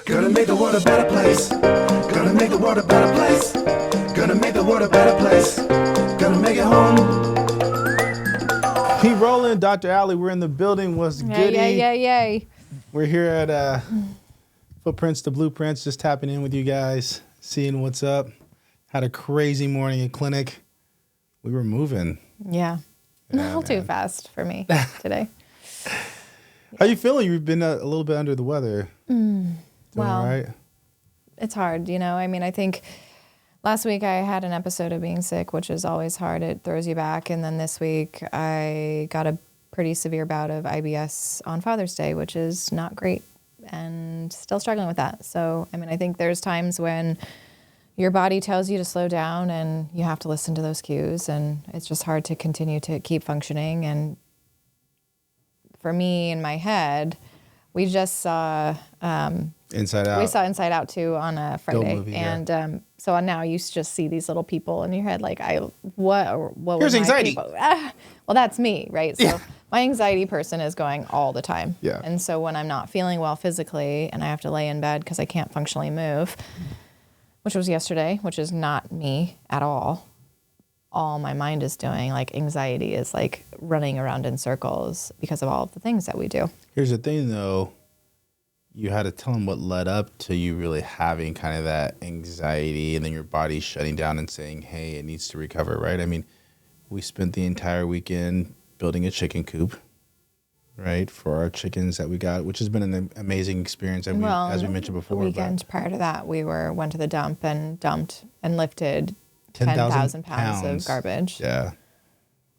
Gonna make the world a better place. Gonna make the world a better place. Gonna make the world a better place. Gonna make it home. Keep rolling, Dr. Alley. We're in the building. What's goody? Yay. We're here at Footprints to Blueprints, just tapping in with you guys, seeing what's up. Had a crazy morning at clinic. We were moving. Yeah. A little too fast for me today. How you feeling? You've been a little bit under the weather. Doing Well, all right? It's hard, you know. I mean, I think last week I had an episode of being sick, which is always hard. It throws you back. And then this week I got a pretty severe bout of IBS on Father's Day, which is not great, and still struggling with that. So, I mean, I think there's times when your body tells you to slow down and you have to listen to those cues, and it's just hard to continue to keep functioning. And for me, in my head, we just saw Inside Out. We saw Inside Out 2 on a Friday, movie, and so now you just see these little people in your head, like, what Here's were my anxiety. people? Well, that's me, right? So my anxiety person is going all the time. Yeah. And so when I'm not feeling well physically and I have to lay in bed because I can't functionally move, which was yesterday, which is not me at all my mind is doing, like, anxiety is like running around in circles because of all of the things that we do. Here's the thing, though. You had to tell them what led up to you really having kind of that anxiety, and then your body shutting down and saying, hey, it needs to recover, right? I mean, we spent the entire weekend building a chicken coop, right, for our chickens that we got, which has been an amazing experience, and as we mentioned before. The weekend prior to that, we went to the dump and dumped and lifted 10,000 pounds of garbage. Yeah.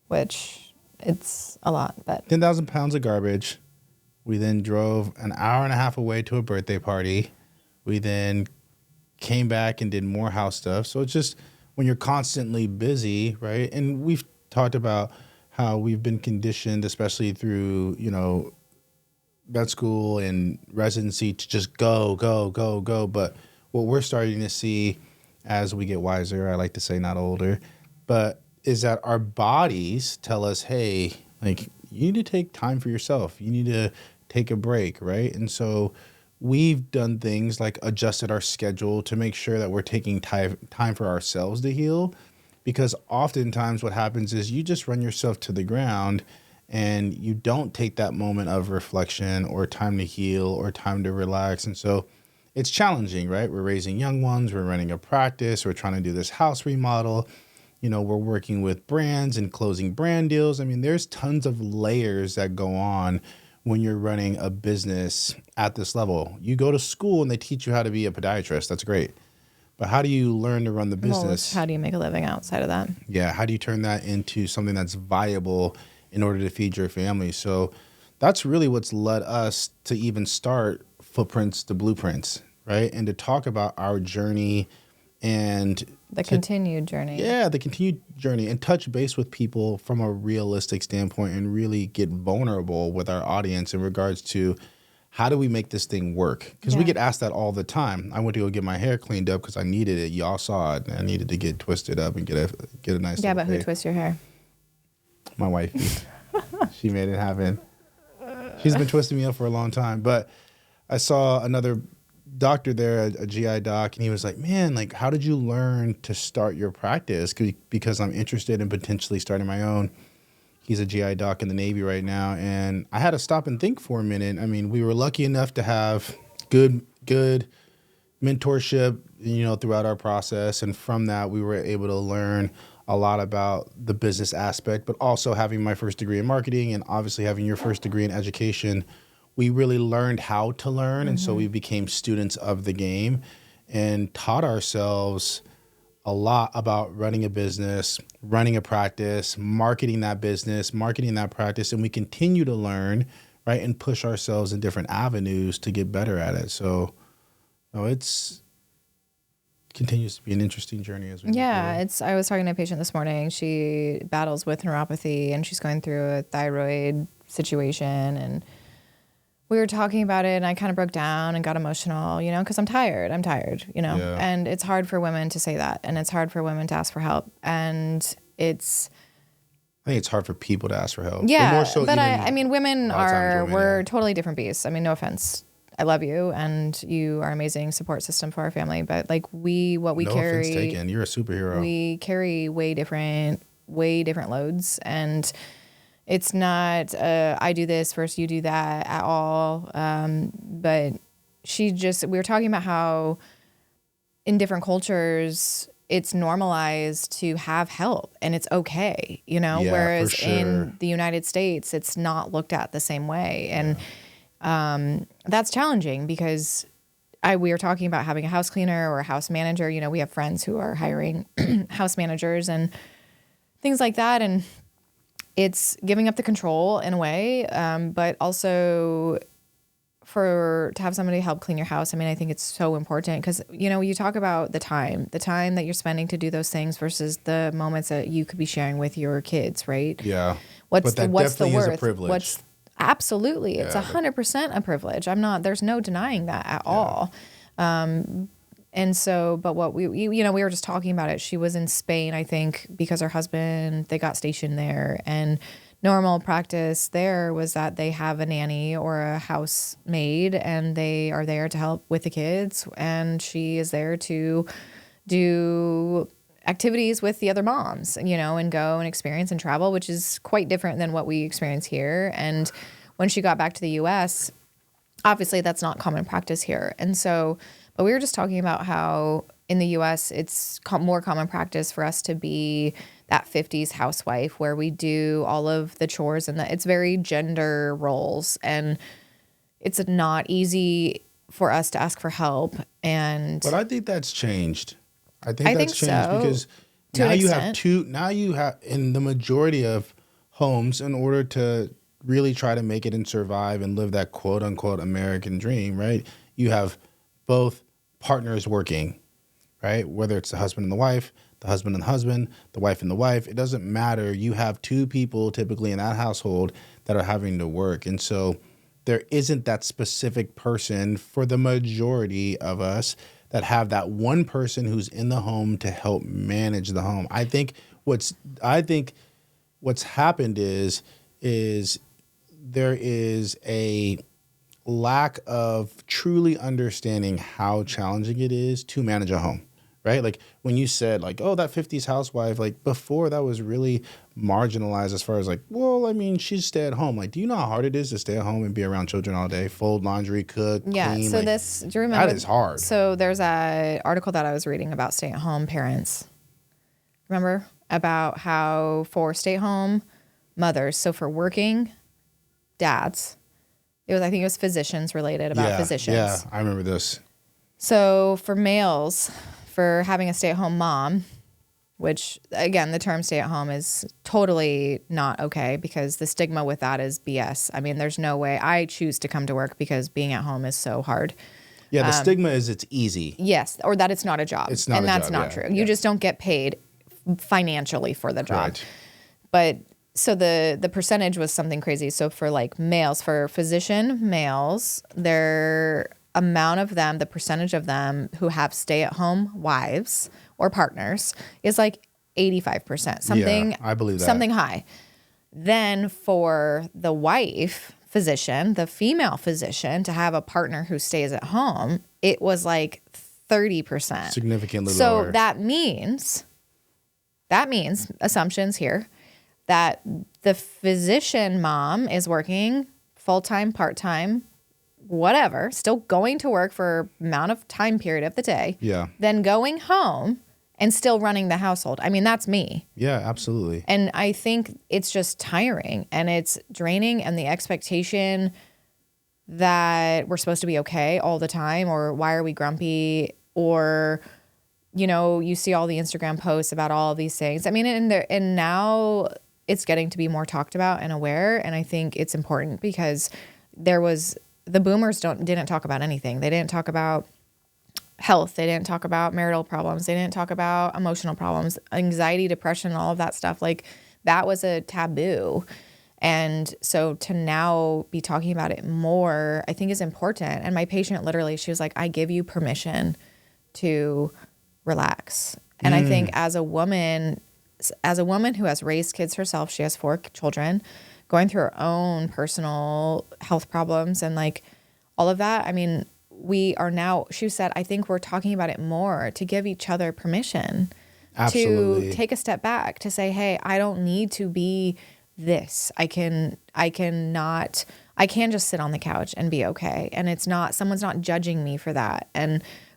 Which, it's a lot, but 10,000 pounds of garbage. We then drove an hour and a half away to a birthday party. We then came back and did more house stuff. So it's just when you're constantly busy, right? And we've talked about how we've been conditioned, especially through, med school and residency, to just go. But what we're starting to see as we get wiser, I like to say not older, but is that our bodies tell us, hey, like, you need to take time for yourself. You need to take a break, right? And so we've done things like adjusted our schedule to make sure that we're taking time for ourselves to heal, because oftentimes what happens is you just run yourself to the ground and you don't take that moment of reflection or time to heal or time to relax. And so it's challenging, right? We're raising young ones, we're running a practice, we're trying to do this house remodel. We're working with brands and closing brand deals. I mean, there's tons of layers that go on when you're running a business at this level. You go to school and they teach you how to be a podiatrist. That's great. But how do you learn to run the business? How do you make a living outside of that? Yeah. How do you turn that into something that's viable in order to feed your family? So that's really what's led us to even start Footprints to Blueprints, right? And to talk about our journey and the continued journey. Yeah, the continued journey, and touch base with people from a realistic standpoint and really get vulnerable with our audience in regards to how do we make this thing work? Because we get asked that all the time. I went to go get my hair cleaned up because I needed it. Y'all saw it. And I needed to get twisted up and get a nice. Yeah, but who fade. twists your hair? My wifey. She made it happen. She's been twisting me up for a long time. But I saw another doctor there, a GI doc, and he was like, man, like, how did you learn to start your practice? Because I'm interested in potentially starting my own. He's a GI doc in the Navy right now. And I had to stop and think for a minute. I mean, we were lucky enough to have good mentorship, throughout our process. And from that, we were able to learn a lot about the business aspect, but also having my first degree in marketing and obviously having your first degree in education, we really learned how to learn. Mm-hmm. And so we became students of the game and taught ourselves a lot about running a business, running a practice, marketing that business, marketing that practice. And we continue to learn, right, and push ourselves in different avenues to get better at it. So it's continues to be an interesting journey as we move forward. I was talking to a patient this morning. She battles with neuropathy and she's going through a thyroid situation, and we were talking about it, and I kind of broke down and got emotional, because I'm tired, Yeah. And it's hard for women to say that, and it's hard for women to ask for help. And I think it's hard for people to ask for help. Yeah, but more so but even women a lot of times we're women, totally different beasts. I mean, no offense. I love you and you are an amazing support system for our family. But like what we No carry, offense taken. You're a superhero. we carry way different loads, and it's not I do this versus you do that at all. But we were talking about how in different cultures it's normalized to have help and it's okay, you know, Yeah, whereas for sure. in the United States it's not looked at the same way. And that's challenging because we were talking about having a house cleaner or a house manager. You know, we have friends who are hiring house managers and things like that. And it's giving up the control in a way, but also to have somebody help clean your house. I mean, I think it's so important because, you know, you talk about the time that you're spending to do those things versus the moments that you could be sharing with your kids, right? Yeah. What's but that the definitely worth? is a privilege. Absolutely. It's 100% a privilege. There's no denying that at all. And so, but what we were just talking about it. She was in Spain, I think, because her husband, they got stationed there, and normal practice there was that they have a nanny or a housemaid and they are there to help with the kids. And she is there to do activities with the other moms, you know, and go and experience and travel, which is quite different than what we experience here. And when she got back to the US, obviously that's not common practice here. And so, but we were just talking about how in the US, it's more common practice for us to be that 50s housewife where we do all of the chores and it's very gender roles. And it's not easy for us to ask for help. But I think that's changed. I think think that's changed so, because to an now you have in the majority of homes, in order to really try to make it and survive and live that quote unquote American dream, right? You have both partners working, right? Whether it's the husband and the wife, the husband and the husband, the wife and the wife, it doesn't matter. You have two people typically in that household that are having to work. And so there isn't that specific person for the majority of us that have that one person who's in the home to help manage the home. I think what's happened is there is a lack of truly understanding how challenging it is to manage a home, right? Like when you said like, oh, that 50s housewife, like before that was really marginalized as far as like, well, I mean, she's stay at home. Like, do you know how hard it is to stay at home and be around children all day, fold laundry, cook, clean? So like, do you remember? That is hard. So there's an article that I was reading about stay-at-home parents. Remember about how for stay-at-home mothers, so for working dads, I think it was physicians related about physicians. Yeah, I remember this. So for males, for having a stay-at-home mom, which again, the term stay-at-home is totally not okay because the stigma with that is BS. I mean, there's no way I choose to come to work because being at home is so hard. Yeah, the stigma is it's easy. Yes, or that it's not a job. It's not a that's job, not yeah. true. You just don't get paid financially for the job. Right. But so the percentage was something crazy. So for like males, for physician males, their amount of them, the percentage of them who have stay-at-home wives or partners is like 85%. Something, I believe that. Something high. Then for the wife physician, the female physician, to have a partner who stays at home, it was like 30%. Significantly lower. So that means assumptions here that the physician mom is working full-time, part-time, whatever, still going to work for amount of time period of the day. Yeah. Then going home and still running the household. I mean, that's me. Yeah, absolutely. And I think it's just tiring and it's draining, and the expectation that we're supposed to be okay all the time, or why are we grumpy, or, you know, you see all the Instagram posts about all of these things. I mean, and now it's getting to be more talked about and aware. And I think it's important because the boomers didn't talk about anything. They didn't talk about health. They didn't talk about marital problems. They didn't talk about emotional problems, anxiety, depression, all of that stuff. Like that was a taboo. And so to now be talking about it more, I think is important. And my patient literally, she was like, I give you permission to relax. And I think as a woman who has raised kids herself, she has 4 children, going through her own personal health problems and like all of that. I mean, we are now, she said, I think we're talking about it more to give each other permission Absolutely. to take a step back, to say, hey, I don't need to be this. I can just sit on the couch and be okay. And it's not, someone's not judging me for that.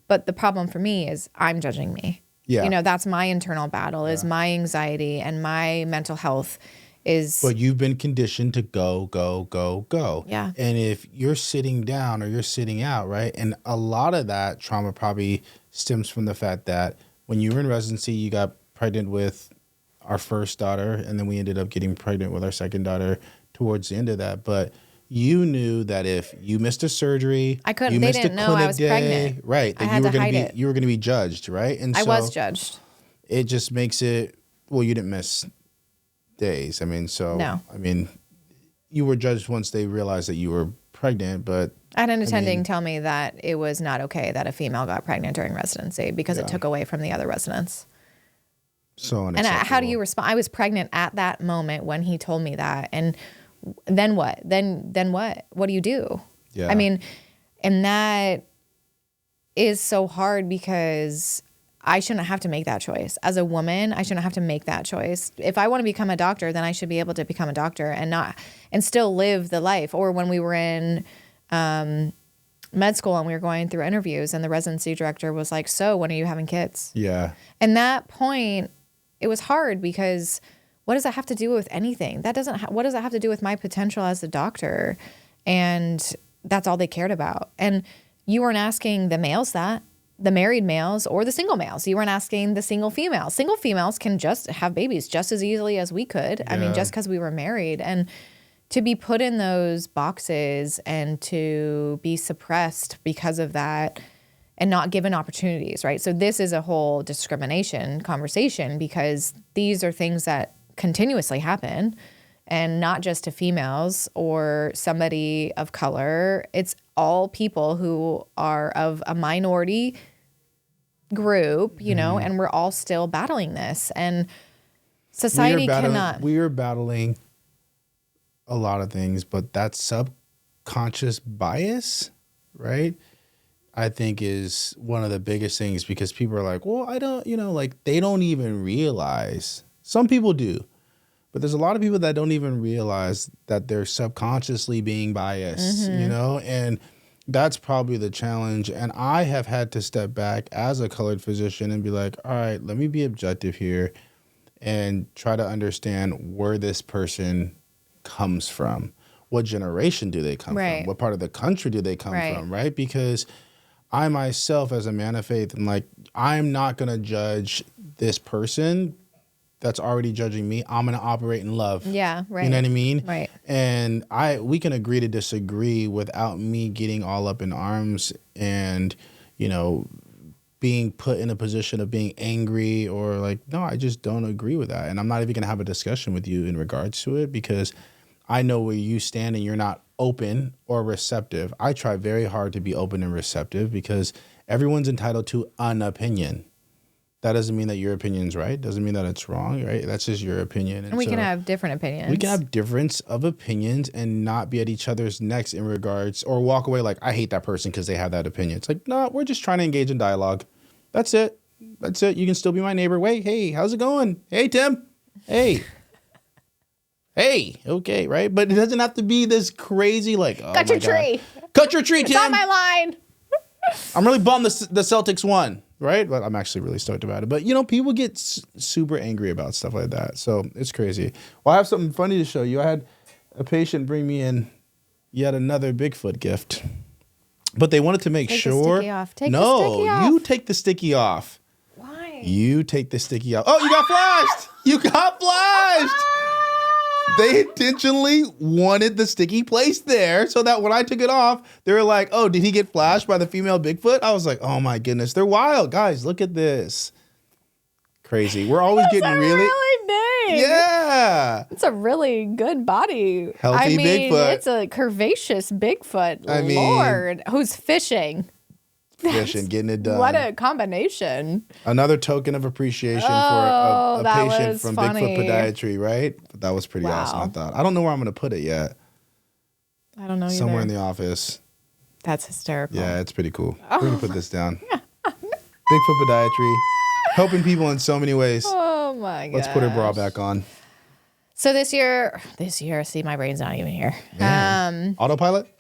But the problem for me is I'm judging me. Yeah. You know, that's my internal battle, is my anxiety and my mental health is. But you've been conditioned to go, go, go, go. Yeah. And if you're sitting down or you're sitting out, right? And a lot of that trauma probably stems from the fact that when you were in residency, you got pregnant with our first daughter, and then we ended up getting pregnant with our second daughter towards the end of that. But you knew that if you missed a surgery, I couldn't. you They missed didn't a know I clinic was day, pregnant. right? I That had you were to going hide to it. be, you were going to be judged, right? And I so was judged. it just makes it. Well, you didn't miss days. I mean, so No. I mean, you were judged once they realized that you were pregnant, but I had an attending tell me that it was not okay that a female got pregnant during residency because it took away from the other residents. so And unacceptable. how do you respond? I was pregnant at that moment when he told me that. And then what? Then what? What do you do? Yeah. I mean, and that is so hard because I shouldn't have to make that choice. As a woman, I shouldn't have to make that choice. If I want to become a doctor, then I should be able to become a doctor and still live the life. Or when we were in med school and we were going through interviews and the residency director was like, so when are you having kids? Yeah. And that point, it was hard because what does that have to do with anything? What does that have to do with my potential as a doctor? And that's all they cared about. And you weren't asking the males that, the married males or the single males. You weren't asking the single females. Single females can just have babies just as easily as we could. I mean, Yeah. just because we were married. And to be put in those boxes and to be suppressed because of that and not given opportunities, right? So this is a whole discrimination conversation because these are things that continuously happen, and not just to females or somebody of color. It's all people who are of a minority group, you know, and we're all still battling this. And society cannot. We are battling a lot of things, but that subconscious bias, right? I think is one of the biggest things because people are like, well, I don't, like they don't even realize. Some people do, but there's a lot of people that don't even realize that they're subconsciously being biased, and that's probably the challenge. And I have had to step back as a colored physician and be like, all right, let me be objective here and try to understand where this person comes from. What generation do they come Right. from? What part of the country do they come Right. from, right? Because I myself, as a man of faith, am like, I'm not going to judge this person that's already judging me. I'm going to operate in love. Yeah, right. You know what I mean? Right. And we can agree to disagree without me getting all up in arms and, being put in a position of being angry or like, no, I just don't agree with that. And I'm not even going to have a discussion with you in regards to it because I know where you stand and you're not open or receptive. I try very hard to be open and receptive because everyone's entitled to an opinion. That doesn't mean that your opinion's right. Doesn't mean that it's wrong, right? That's just your opinion. And we can have different opinions. We can have difference of opinions and not be at each other's necks in regards or walk away like, I hate that person because they have that opinion. It's like, no, we're just trying to engage in dialogue. That's it. That's it. You can still be my neighbor. Wait, hey, how's it going? Hey, Tim. Hey. Hey, okay, right? But it doesn't have to be this crazy like, oh Cut my your God. tree. Cut your tree, It's Tim. on my line. I'm really bummed the Celtics won, right? But I'm actually really stoked about it. But, people get super angry about stuff like that. So it's crazy. Well, I have something funny to show you. I had a patient bring me in yet another Bigfoot gift. But they wanted to make Take the sure. sticky off. Take the no, sticky off. you take the sticky off. Why? You take the sticky off. Oh, you got flashed. You got flashed. They intentionally wanted the sticky placed there so that when I took it off, they were like, oh, did he get flashed by the female Bigfoot? I was like, oh my goodness, they're wild. Guys, look at this. Crazy. We're always getting really big. Yeah. It's a really good body. Healthy Bigfoot. It's a curvaceous Bigfoot. I mean- Lord, who's fishing? Fishing, getting it done. What a combination. Another token of appreciation for Oh, a that patient was from funny. Bigfoot Podiatry, right? But that was pretty awesome, I Wow. thought. I don't know where I'm going to put it yet. I don't know Somewhere in either. the office. That's hysterical. Yeah, it's pretty cool. We're going to put this down. Bigfoot podiatry. Helping people in so many ways. Oh my god. Let's put her bra back on. So this year, see, my brain's not even here. Autopilot?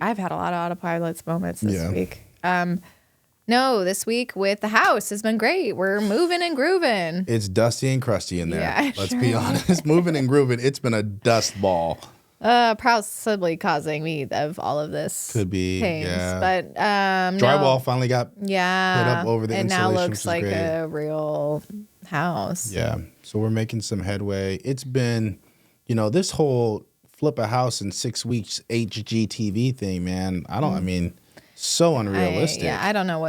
I've had a lot of autopilots moments this week. No, this week with the house has been great. We're moving and grooving. It's dusty and crusty in there. Yeah, Let's be honest. Moving and grooving. It's been a dust ball. Possibly causing me of all of this. Could be, things. yeah. But Drywall finally got put yeah, up over the it insulation, now which looks is like great. a real house. Yeah. So we're making some headway. It's been, this whole flip a house in 6 weeks HGTV thing, man. I mean, so unrealistic. I don't know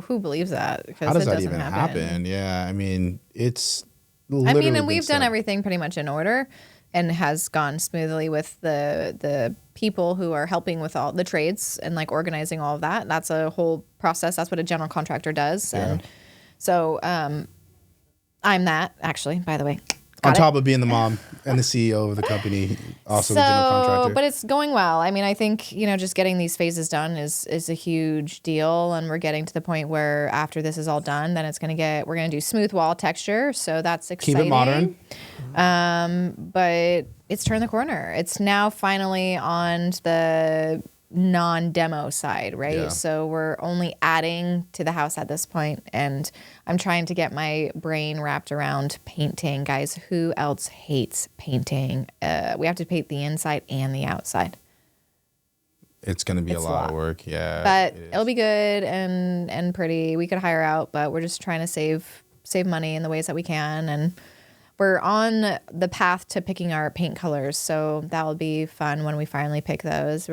who believes that, because how does it that doesn't even happen? Yeah. I mean, it's literally and we've done everything pretty much in order, and has gone smoothly with the people who are helping with all the trades and like organizing all of that. That's a whole process. That's what a general contractor does. Yeah. And so I'm that, actually, by the way. On top of being the mom and the CEO of the company, also the general contractor. But it's going well. I mean, I think, just getting these phases done is a huge deal. And we're getting to the point where after this is all done, then we're going to do smooth wall texture. So that's exciting. Keep it modern. But it's turned the corner. It's now finally on the non-demo side, right? Yeah. So we're only adding to the house at this point, and I'm trying to get my brain wrapped around painting. Guys, who else hates painting? We have to paint the inside and the outside. It's going to be a It's lot of work, yeah. But it'll be good and pretty. We could hire out, but we're just trying to save money in the ways that we can, and we're on the path to picking our paint colors, so that'll be fun when we finally pick those.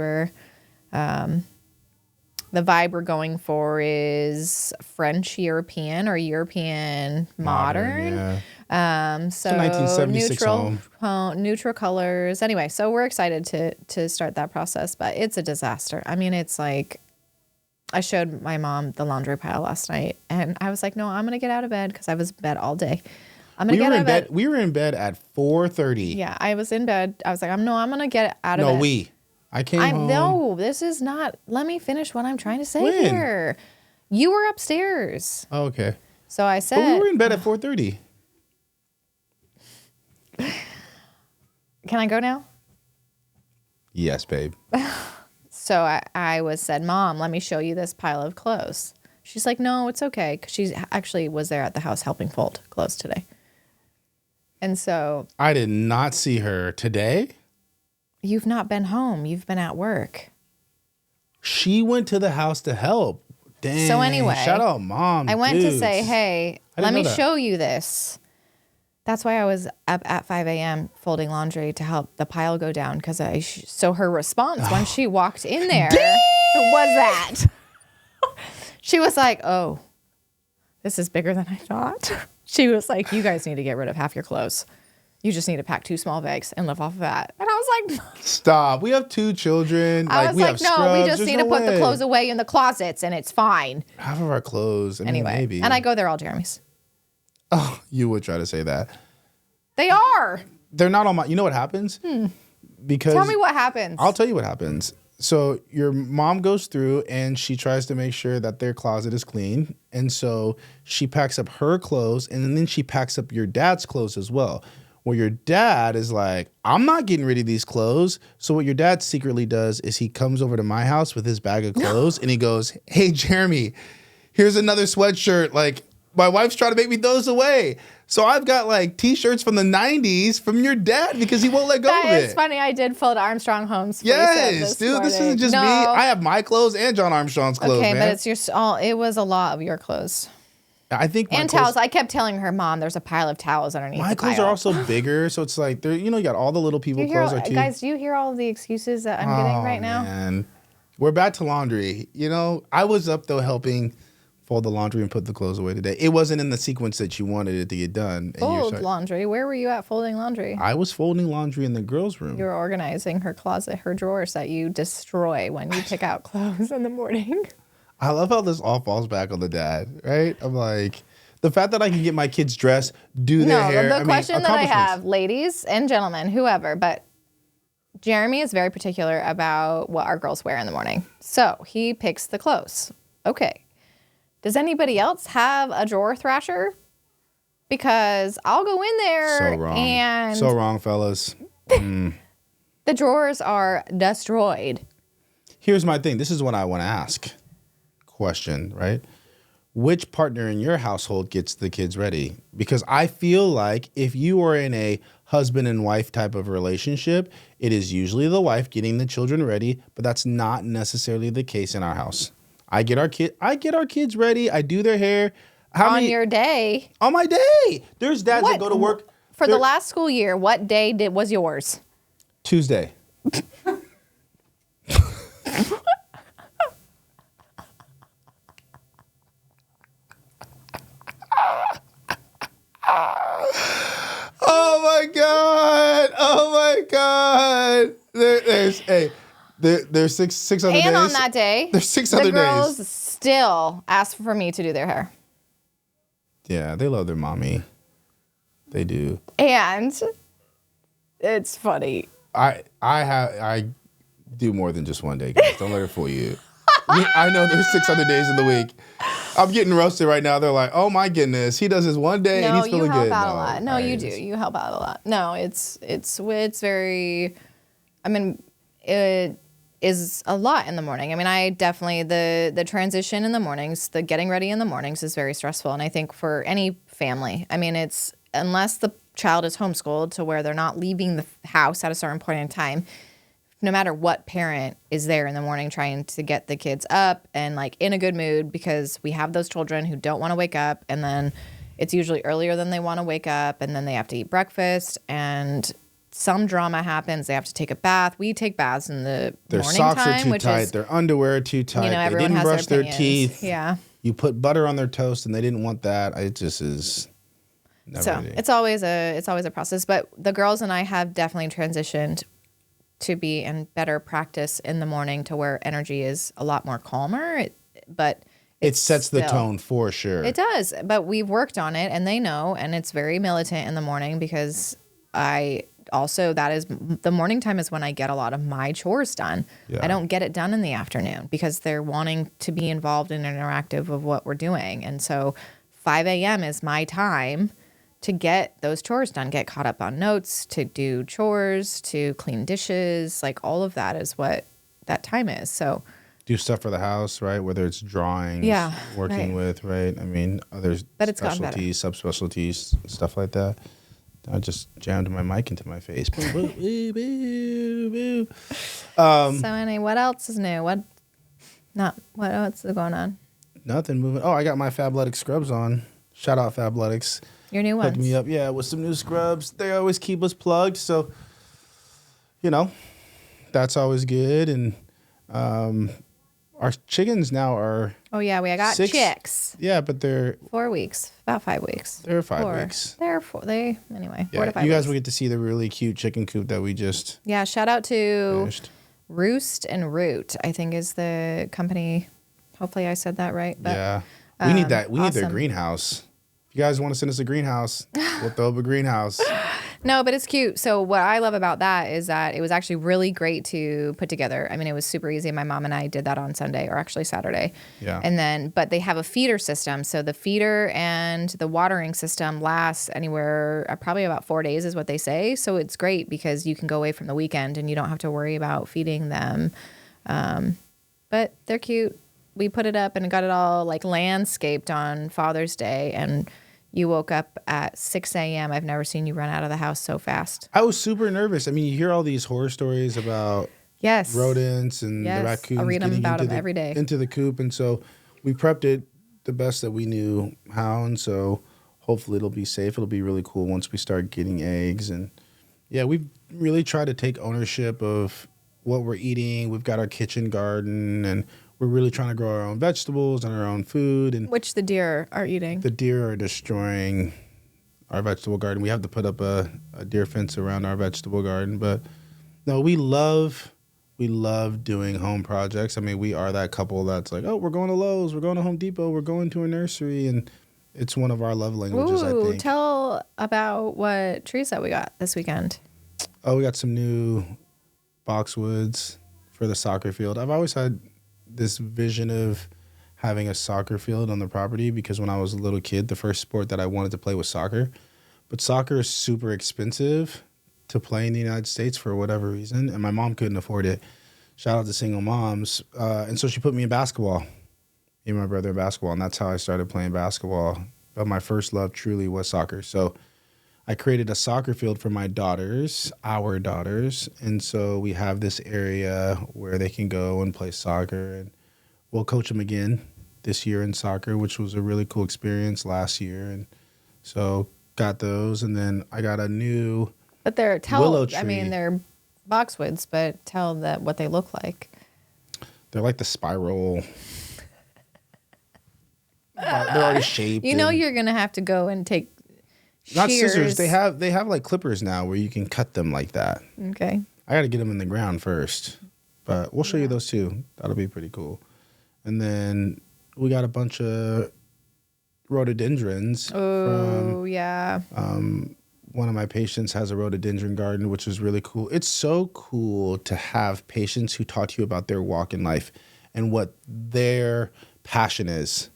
The vibe we're going for is French European or European modern. Yeah. So 1976 neutral colors. Anyway, so we're excited to start that process, but it's a disaster. I mean, it's like, I showed my mom the laundry pile last night, and I was like, no, I'm going to get out of bed, because I was in bed all day. I'm going to get out of bed. We were in bed at 4:30. Yeah, I was in bed. I was like, I'm going to get out of bed. No, I came home. No, this is not. Let me finish what I'm trying to say here. You were upstairs. Oh, okay. So I said. But we were in bed at 4:30. Can I go now? Yes, babe. So I said, Mom, let me show you this pile of clothes. She's like, no, it's okay. Because she actually was there at the house helping fold clothes today. And so. I did not see her today. You've not been home. You've been at work. She went to the house to help. Dang. So anyway. Shout out, Mom. I went to say, hey, let me know that. show you this. That's why I was up at 5 a.m. folding laundry to help the pile go down. Because so her response when she walked in there was that. She was like, oh, this is bigger than I thought. She was like, you guys need to get rid of half your clothes. You just need to pack 2 small bags and live off of that. And I was like, stop. We have 2 children. I was we like, have no, scrubs. we just There's need no to put the way. clothes away in the closets and it's fine. Half of our clothes. I mean, Anyway, maybe. and I go there all Jeremy's. Oh, you would try to say that. They are. They're not on my. You know what happens? Because Tell me what happens. I'll tell you what happens. So your mom goes through and she tries to make sure that their closet is clean. And so she packs up her clothes and then she packs up your dad's clothes as well. Well, your dad is like, I'm not getting rid of these clothes. So what your dad secretly does is he comes over to my house with his bag of clothes and he goes, hey, Jeremy, here's another sweatshirt. Like, my wife's trying to make me throw this away. So I've got like T-shirts from the 90s from your dad because he won't let go of it. That is funny. I did fold Armstrong Holmes. Yes, dude, this isn't just me. I have my clothes and John Armstrong's clothes, okay, man. but it's it was a lot of your clothes. I think And towels. I kept telling her, Mom, there's a pile of towels underneath my the clothes pile. are also bigger, so it's like, you got all the little people clothes are too. Guys, do you hear all of the excuses that I'm getting right now? Man. We're back to laundry. I was up though helping fold the laundry and put the clothes away today. It wasn't in the sequence that you wanted it to get done. Fold laundry. Where were you at folding laundry? I was folding laundry in the girls' room. You were organizing her closet, her drawers that you destroy when you pick out clothes in the morning. I love how this all falls back on the dad, right? I'm like, the fact that I can get my kids dressed, do their hair. The question that I have, ladies and gentlemen, whoever, but Jeremy is very particular about what our girls wear in the morning. So he picks the clothes. Okay. Does anybody else have a drawer thrasher? Because I'll go in there So wrong. and So wrong, fellas. the drawers are destroyed. Here's my thing. This is what I want to ask. Question, right? Which partner in your household gets the kids ready? Because I feel like if you are in a husband and wife type of relationship, it is usually the wife getting the children ready, but that's not necessarily the case in our house. I get our kids ready. I do their hair. Your day. On my day. There's dads that go to work. For the last school year, what day was yours? Tuesday. Oh my God. Oh my God. There's six other days. And on that day, there's 6 other the girls days. still ask for me to do their hair. Yeah, they love their mommy. They do. And it's funny. I do more than just one day, guys. Don't let her fool you. I know there's 6 other days in the week. I'm getting roasted right now. They're like, "Oh my goodness, he does this one day and he's feeling good." No, you help out a lot. No, you do. You help out a lot. No, it's very. I mean, it is a lot in the morning. I mean, I definitely the transition in the mornings, the getting ready in the mornings is very stressful, and I think for any family, I mean, it's unless the child is homeschooled to where they're not leaving the house at a certain point in time. No matter what parent is there in the morning trying to get the kids up and like in a good mood, because we have those children who don't want to wake up, and then it's usually earlier than they want to wake up, and then they have to eat breakfast and some drama happens. They have to take a bath. We take baths in the Their morning socks time, are too which tight. is, Their underwear are too tight. you know, They everyone didn't has brush their opinions. teeth. Yeah. You put butter on their toast and they didn't want that. It just is never So ending. it's always a process. But the girls and I have definitely transitioned to be in better practice in the morning to where energy is a lot more calmer. But It sets the still- tone for sure. It does, but we've worked on it, and they know, and it's very militant in the morning because the morning time is when I get a lot of my chores done. Yeah. I don't get it done in the afternoon because they're wanting to be involved and interactive of what we're doing. And so 5 a.m. is my time to get those chores done, get caught up on notes, to do chores, to clean dishes, like all of that is what that time is. So Do stuff for the house, right? Whether it's drawings, Yeah, working right. with, right? I mean, other But it's gotten better. specialties, subspecialties, stuff like that. I just jammed my mic into my face. Boo, boo, boo, boo, boo. so anyway, what else is new? What else is going on? Nothing moving. Oh, I got my Fabletics scrubs on. Shout out Fabletics. Your new Hooked ones. me up, yeah, with some new scrubs. They always keep us plugged, so you know, that's always good. And our chickens now are Oh yeah, we got 6 chicks. Yeah, but they're 4 weeks, about 5 weeks. They're 5 4. weeks. They're 4. Anyway, 4 Yeah, to 5 you guys weeks. will get to see the really cute chicken coop that we just Yeah, shout out to finished. Roost and Root, I think is the company. Hopefully I said that right. But Yeah, we need that. We need their awesome. greenhouse. If you guys want to send us a greenhouse, we'll throw up a greenhouse. No, but it's cute. So what I love about that is that it was actually really great to put together. I mean, it was super easy. My mom and I did that on Sunday, or actually Saturday. Yeah. And then, but they have a feeder system. So the feeder and the watering system lasts anywhere, probably about 4 days is what they say. So it's great because you can go away from the weekend and you don't have to worry about feeding them. But they're cute. We put it up and got it all like landscaped on Father's Day, and you woke up at 6 a.m. I've never seen you run out of the house so fast. I was super nervous. I mean, you hear all these horror stories about Yes. rodents and Yes. the raccoons I read getting about into them every day. into the coop, and so we prepped it the best that we knew how, and so hopefully it'll be safe. It'll be really cool once we start getting eggs, and yeah, we've really tried to take ownership of what we're eating. We've got our kitchen garden, and we're really trying to grow our own vegetables and our own food, and Which the deer are eating. the deer are destroying our vegetable garden. We have to put up a deer fence around our vegetable garden, but no, we love doing home projects. I mean, we are that couple that's like, oh, we're going to Lowe's, we're going to Home Depot, we're going to a nursery, and it's one of our love languages, I Ooh, think. tell about what trees that we got this weekend. Oh, we got some new boxwoods for the soccer field. I've always had this vision of having a soccer field on the property because when I was a little kid, the first sport that I wanted to play was soccer. But soccer is super expensive to play in the United States for whatever reason, and my mom couldn't afford it. Shout out to single moms. And so she put me in basketball, me and my brother in basketball, and that's how I started playing basketball. But my first love truly was soccer. So I created a soccer field for my daughters, our daughters, and so we have this area where they can go and play soccer, and we'll coach them again this year in soccer, which was a really cool experience last year. And so got those, and then I got a new But they're willow tree. I mean, they're boxwoods, but tell that what they look like. They're like the spiral. They're already shaped. You know, and- you're gonna have to go and take not shears. scissors. They have like clippers now where you can cut them like that. Okay. I got to get them in the ground first, but we'll show you those too. That'll be pretty cool. And then we got a bunch of rhododendrons. Oh yeah. One of my patients has a rhododendron garden, which is really cool. It's so cool to have patients who talk to you about their walk in life and what their passion is.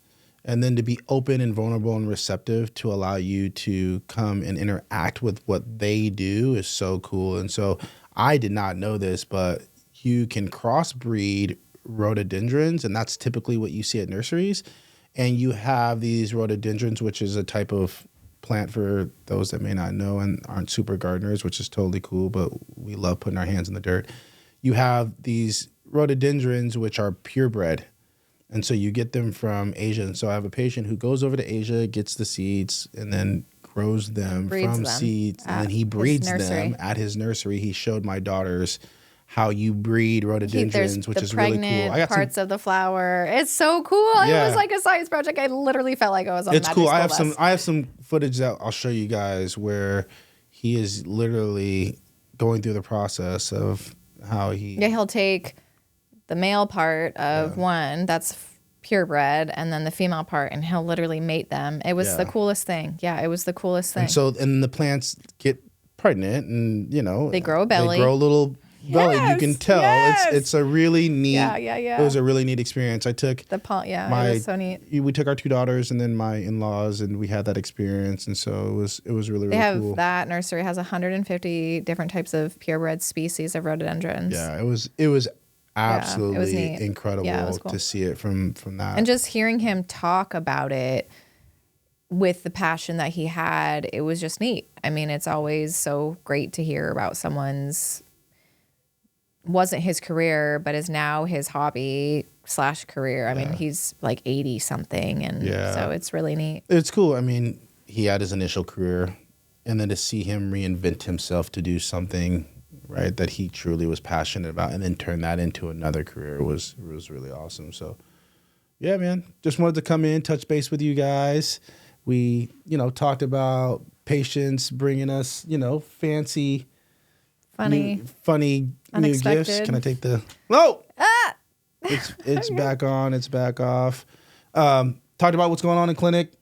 And then to be open and vulnerable and receptive to allow you to come and interact with what they do is so cool. And so I did not know this, but you can crossbreed rhododendrons, and that's typically what you see at nurseries. And you have these rhododendrons, which is a type of plant for those that may not know and aren't super gardeners, which is totally cool, but we love putting our hands in the dirt. You have these rhododendrons, which are purebred. And so you get them from Asia. And so I have a patient who goes over to Asia, gets the seeds, and then grows them from seeds. And then he breeds them at his nursery. He showed my daughters how you breed rhododendrons, which is really cool. I got parts of the flower. It's so cool. Yeah. It was like a science project. I literally felt like I was on It's magic cool. school bus. I have some footage that I'll show you guys where he is literally going through the process of how he He'll take the male part of one that's purebred and then the female part, and he'll literally mate them. It was the coolest thing. Yeah, it was the coolest thing. And the plants get pregnant, and They grow a belly. They grow a little belly. You can tell it's a really neat. Yeah. It was a really neat experience. I took It was so neat. We took our two daughters and then my in-laws, and we had that experience, and so it was really They have cool. that nursery has 150 different types of purebred species of rhododendrons. Yeah, it was absolutely neat. incredible Yeah, it was cool. to see it from that. And just hearing him talk about it with the passion that he had, it was just neat. I mean, it's always so great to hear about someone's wasn't his career, but is now his hobby / career. I mean, he's like 80 something. And so it's really neat. It's cool. I mean, he had his initial career, and then to see him reinvent himself to do something right that he truly was passionate about, and then turn that into another career was really awesome. So yeah, man, just wanted to come in, touch base with you guys. We talked about patients bringing us fancy funny new gifts. Unexpected. Can I take the it's back on, it's back off. Talked about what's going on in clinic,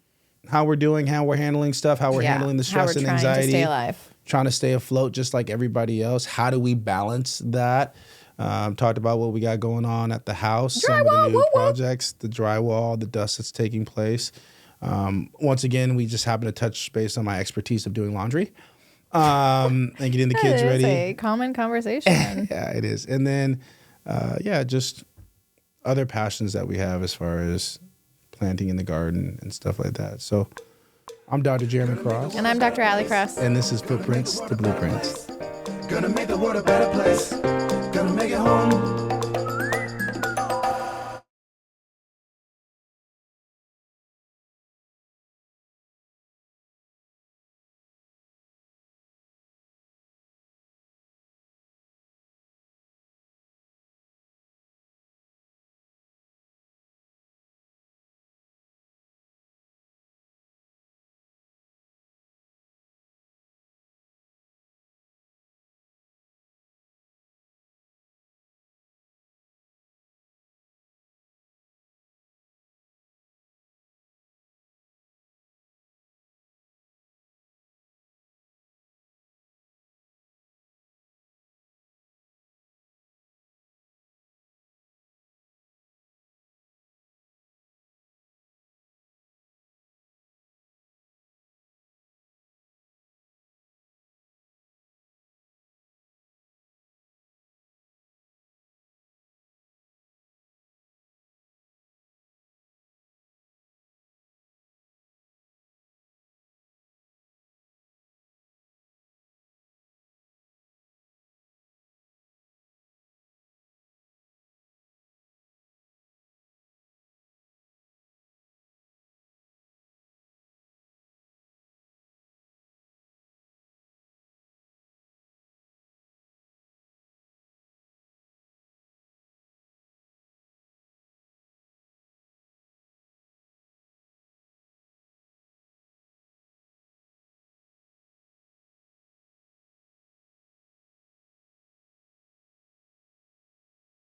how we're doing, how we're handling stuff, how we're handling the stress and anxiety, trying to stay alive. trying to stay afloat just like everybody else. How do we balance that? Talked about what we got going on at the house, some of the new projects, the drywall, the dust that's taking place. Once again, we just happen to touch base on my expertise of doing laundry and getting the kids ready. It's a common conversation. Yeah, it is. And then, just other passions that we have as far as planting in the garden and stuff like that. So I'm Dr. Jeremy Cross. And I'm Dr. Allie Cross. And this is Footprints to Blueprints. Gonna make the world a better place. Gonna make it home.